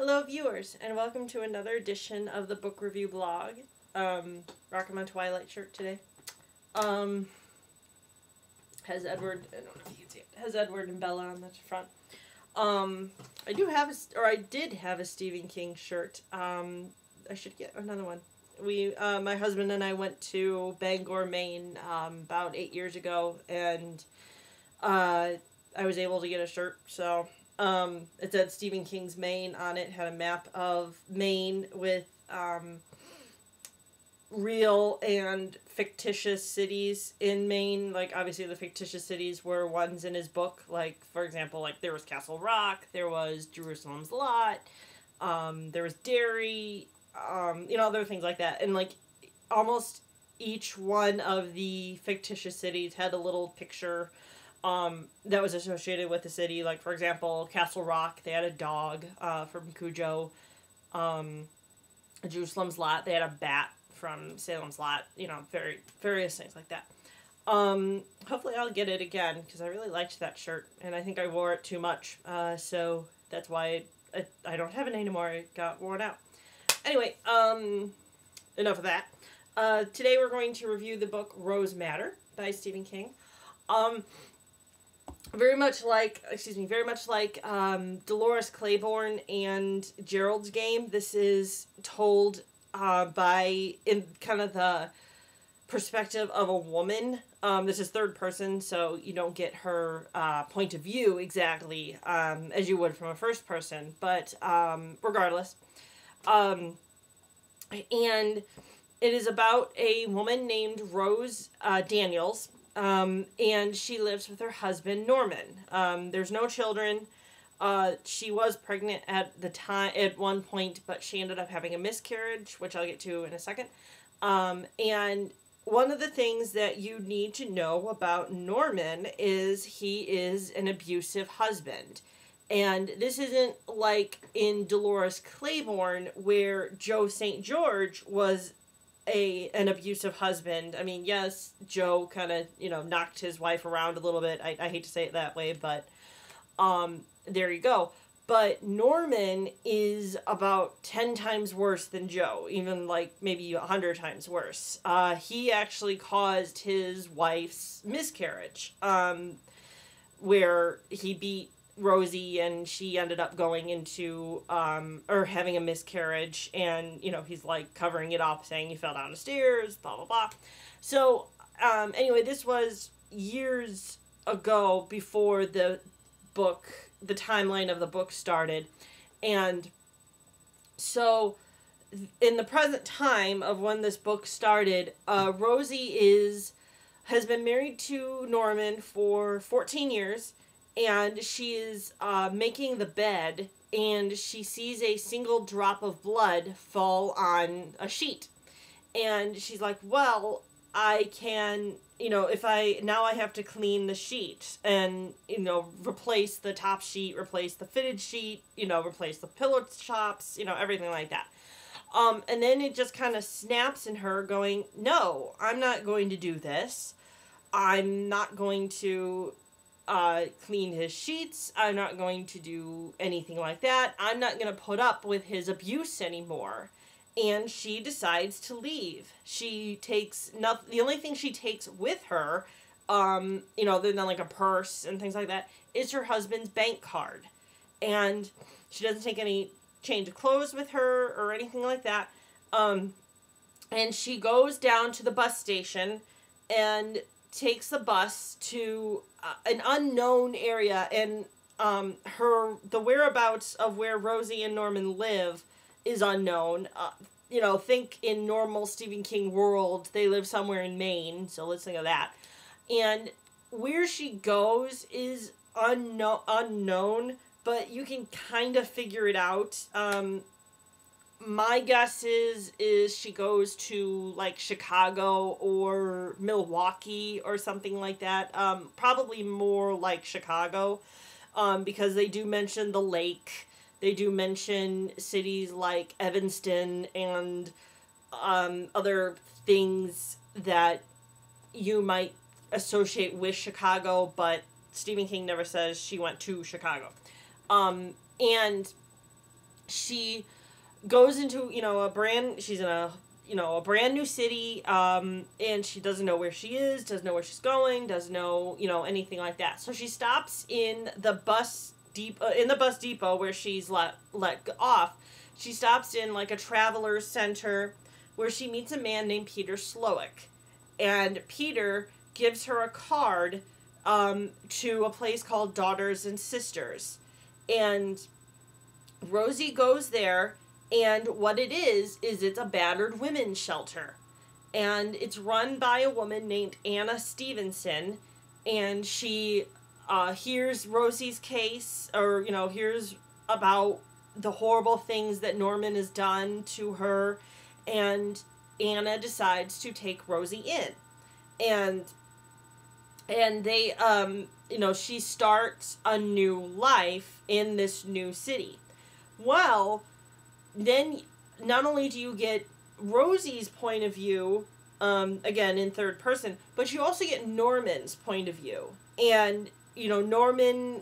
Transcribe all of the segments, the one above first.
Hello, viewers, and welcome to another edition of the Book Review Blog. Rocking my Twilight shirt today. Has Edward, I don't know if you can see it, has Edward and Bella on the front. I did have a Stephen King shirt. I should get another one. My husband and I went to Bangor, Maine, about 8 years ago, and I was able to get a shirt, so... it said Stephen King's Maine on it, had a map of Maine with, real and fictitious cities in Maine. Like, obviously the fictitious cities were ones in his book. Like, for example, like, there was Castle Rock, there was Jerusalem's Lot, there was Derry, other things like that. And, like, almost each one of the fictitious cities had a little picture that was associated with the city. Like, for example, Castle Rock, they had a dog from Cujo. Jerusalem's Lot, they had a bat from Salem's Lot. Various things like that. Hopefully I'll get it again, because I really liked that shirt, and I think I wore it too much. So that's why I don't have it anymore. It got worn out. Anyway, enough of that. Today we're going to review the book Rose Madder by Stephen King. Very much like Dolores Claiborne and Gerald's Game, this is told in kind of the perspective of a woman. This is third person, so you don't get her point of view exactly as you would from a first person, but regardless. And it is about a woman named Rose Daniels. And she lives with her husband, Norman. There's no children. She was pregnant at one point, but she ended up having a miscarriage, which I'll get to in a second. And one of the things that you need to know about Norman is he is an abusive husband. And this isn't like in Dolores Claiborne, where Joe St. George was an abusive husband. I mean, yes, Joe kind of, knocked his wife around a little bit. I hate to say it that way, but there you go. But Norman is about 10 times worse than Joe, even like maybe 100 times worse. He actually caused his wife's miscarriage, where he beat Rosie, and she ended up going into, or having a miscarriage, and, he's, like, covering it up, saying he fell down the stairs, blah, blah, blah. So, anyway, this was years ago before the timeline of the book started, and so, in the present time of when this book started, Rosie has been married to Norman for 14 years, and she is making the bed, and she sees a single drop of blood fall on a sheet. And she's like, well, I can, now I have to clean the sheet and, replace the top sheet, replace the fitted sheet, replace the pillow tops, everything like that. And then it just kind of snaps in her going, no, I'm not going to do this. I'm not going to clean his sheets. I'm not going to do anything like that. I'm not going to put up with his abuse anymore. And she decides to leave. She takes the only thing she takes with her, other than like a purse and things like that, is her husband's bank card. And she doesn't take any change of clothes with her or anything like that. And she goes down to the bus station and takes the bus to an unknown area, and the whereabouts of where Rosie and Norman live is unknown. Think in normal Stephen King world, they live somewhere in Maine, so let's think of that. And where she goes is unknown, but you can kind of figure it out. My guess is she goes to, like, Chicago or Milwaukee or something like that. Probably more like Chicago, because they do mention the lake. They do mention cities like Evanston and other things that you might associate with Chicago, but Stephen King never says she went to Chicago. And she goes into, she's in a brand new city, and she doesn't know where she is, doesn't know where she's going, doesn't know, anything like that. So she stops in the bus depot where she's let off. She stops in like a traveler's center where she meets a man named Peter Slowick. And Peter gives her a card to a place called Daughters and Sisters. And Rosie goes there, and what it is it's a battered women's shelter. And it's run by a woman named Anna Stevenson, and she hears Rosie's case, or, hears about the horrible things that Norman has done to her, and Anna decides to take Rosie in. And they, she starts a new life in this new city. Well, then not only do you get Rosie's point of view, again in third person, but you also get Norman's point of view. And, Norman,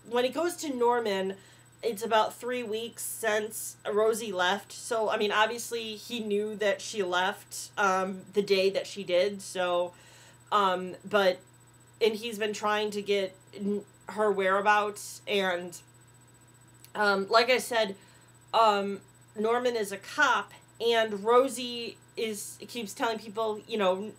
when it goes to Norman, it's about 3 weeks since Rosie left. So, I mean, obviously he knew that she left the day that she did. So, and he's been trying to get her whereabouts. And, like I said, Norman is a cop, and Rosie keeps telling people,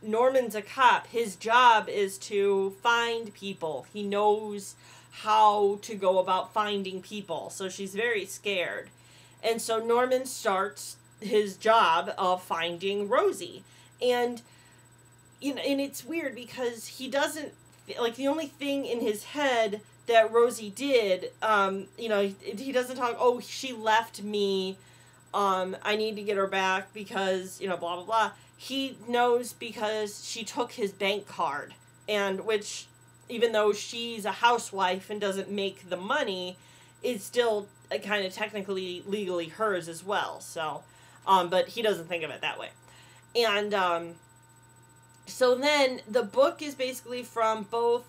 Norman's a cop. His job is to find people. He knows how to go about finding people. So she's very scared. And so Norman starts his job of finding Rosie. And, and it's weird because he doesn't, like, the only thing in his head that Rosie did, he doesn't talk, oh, she left me, I need to get her back because, blah, blah, blah. He knows because she took his bank card, and which, even though she's a housewife and doesn't make the money, it's still kind of technically legally hers as well. So, but he doesn't think of it that way. And, so then the book is basically from both,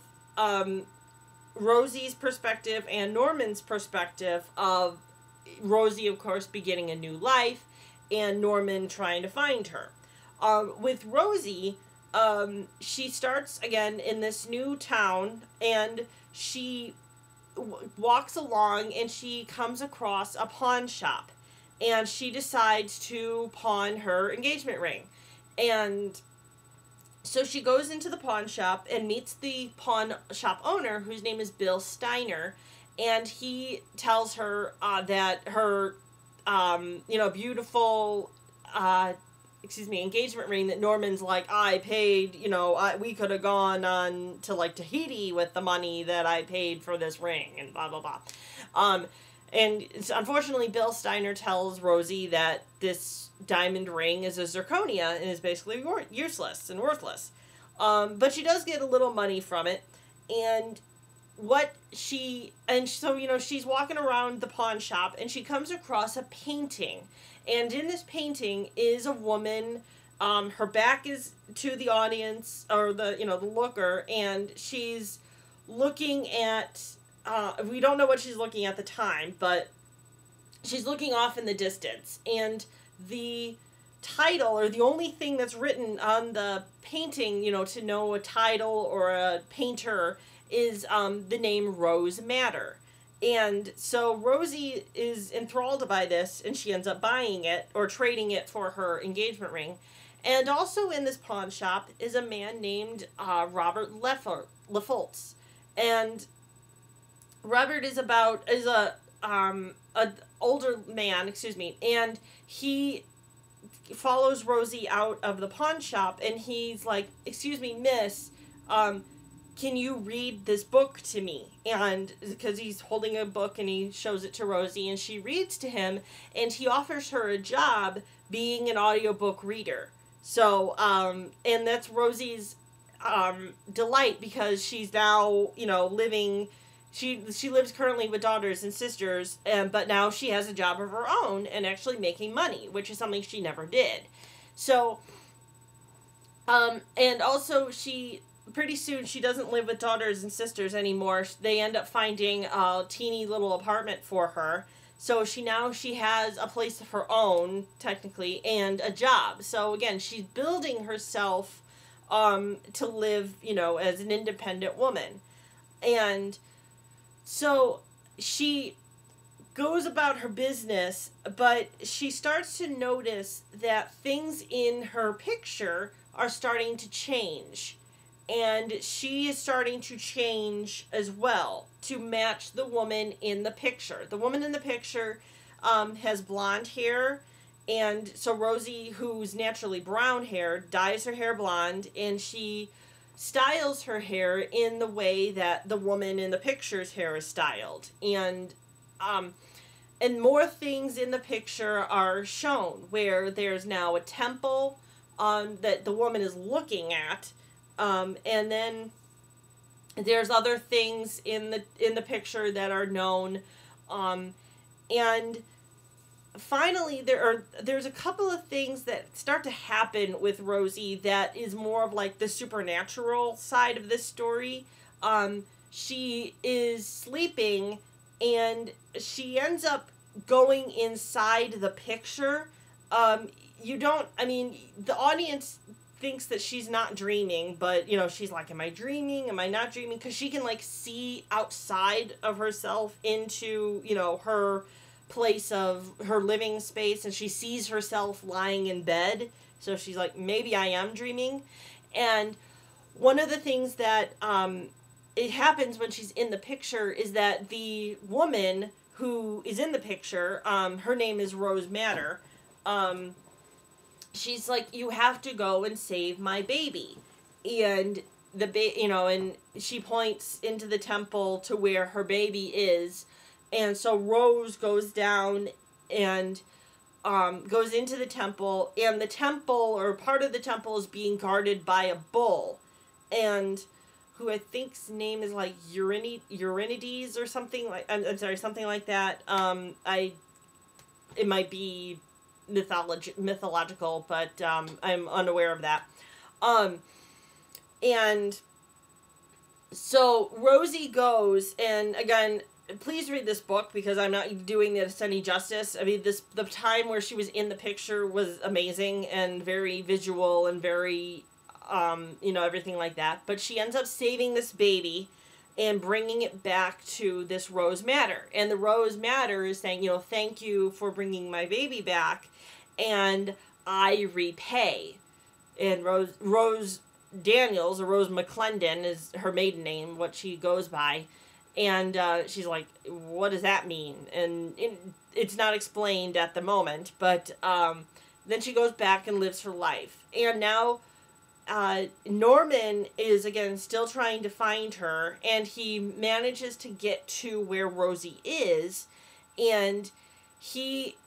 Rosie's perspective and Norman's perspective of Rosie, of course, beginning a new life, and Norman trying to find her. With Rosie, she starts again in this new town, and she walks along, and she comes across a pawn shop, and she decides to pawn her engagement ring. And so she goes into the pawn shop and meets the pawn shop owner, whose name is Bill Steiner, and he tells her that her, beautiful, engagement ring that Norman's like, I paid, we could have gone on to, like, Tahiti with the money that I paid for this ring, and blah, blah, blah. And unfortunately, Bill Steiner tells Rosie that this diamond ring is a zirconia and is basically useless and worthless. But she does get a little money from it. And so, she's walking around the pawn shop, and she comes across a painting. And in this painting is a woman, her back is to the audience, or the looker, and she's looking at, we don't know what she's looking at the time, but she's looking off in the distance. And the title, or the only thing that's written on the painting, to know a title or a painter, is the name Rose Madder. And so Rosie is enthralled by this, and she ends up buying it, or trading it for her engagement ring. And also in this pawn shop is a man named Robert Lefoltz. And Robert is a older man, and he follows Rosie out of the pawn shop, and he's like, excuse me, miss, can you read this book to me? And because he's holding a book, and he shows it to Rosie, and she reads to him, and he offers her a job being an audiobook reader. So, and that's Rosie's delight, because she's now, living, she lives currently with Daughters and Sisters, but now she has a job of her own and actually making money, which is something she never did. So, and also pretty soon she doesn't live with Daughters and Sisters anymore. They end up finding a teeny little apartment for her. So she has a place of her own, technically, and a job. So again, she's building herself to live, as an independent woman. And so she goes about her business, but she starts to notice that things in her picture are starting to change. And she is starting to change as well to match the woman in the picture. The woman in the picture has blonde hair, and so Rosie, who's naturally brown hair, dyes her hair blonde, and she styles her hair in the way that the woman in the picture's hair is styled. And more things in the picture are shown, where there's now a temple that the woman is looking at, and then there's other things in the picture that are known, and finally there's a couple of things that start to happen with Rosie that is more of like the supernatural side of this story. She is sleeping and she ends up going inside the picture. The audience thinks that she's not dreaming, but, she's like, am I dreaming? Am I not dreaming? Because she can, like, see outside of herself into, her place of her living space, and she sees herself lying in bed. So she's like, maybe I am dreaming. And one of the things that it happens when she's in the picture is that the woman who is in the picture, her name is Rose Madder, she's like, you have to go and save my baby. And and she points into the temple to where her baby is. And so Rose goes down and goes into the temple, and the temple, or part of the temple, is being guarded by a bull, and who I think's name is like Eurinides or something like. I'm sorry, something like that. It might be mythological, but I'm unaware of that. And so Rosie goes, and again, please read this book because I'm not doing this any justice. I mean, the time where she was in the picture was amazing and very visual and very, everything like that. But she ends up saving this baby and bringing it back to this Rose Madder. And the Rose Madder is saying, thank you for bringing my baby back, and I repay. And Rose Daniels, or Rose McClendon is her maiden name, what she goes by. And she's like, what does that mean? And it's not explained at the moment, but then she goes back and lives her life. And now Norman is, again, still trying to find her, and he manages to get to where Rosie is, and he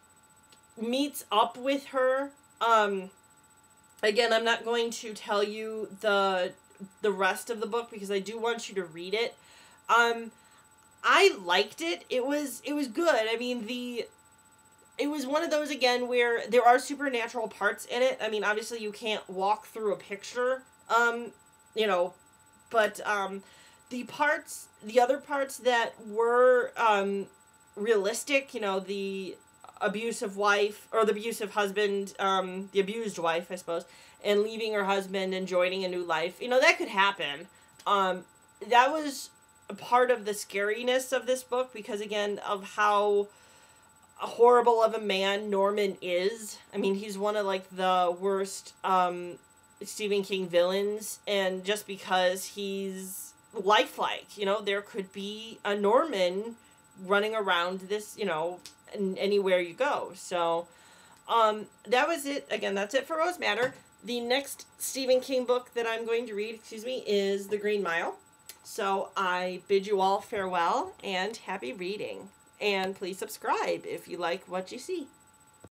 meets up with her. Again, I'm not going to tell you the rest of the book because I do want you to read it. I liked it. It was good. I mean, it was one of those, again, where there are supernatural parts in it. I mean, obviously you can't walk through a picture, but the other parts that were realistic, the abusive wife, or the abusive husband, the abused wife, I suppose, and leaving her husband and joining a new life, that could happen. That was a part of the scariness of this book because, again, of how horrible of a man Norman is. I mean, he's one of, like, the worst Stephen King villains, and just because he's lifelike, there could be a Norman running around this, anywhere you go. So, that was it. Again, that's it for Rose Madder. The next Stephen King book that I'm going to read, is The Green Mile. So I bid you all farewell and happy reading. And please subscribe if you like what you see.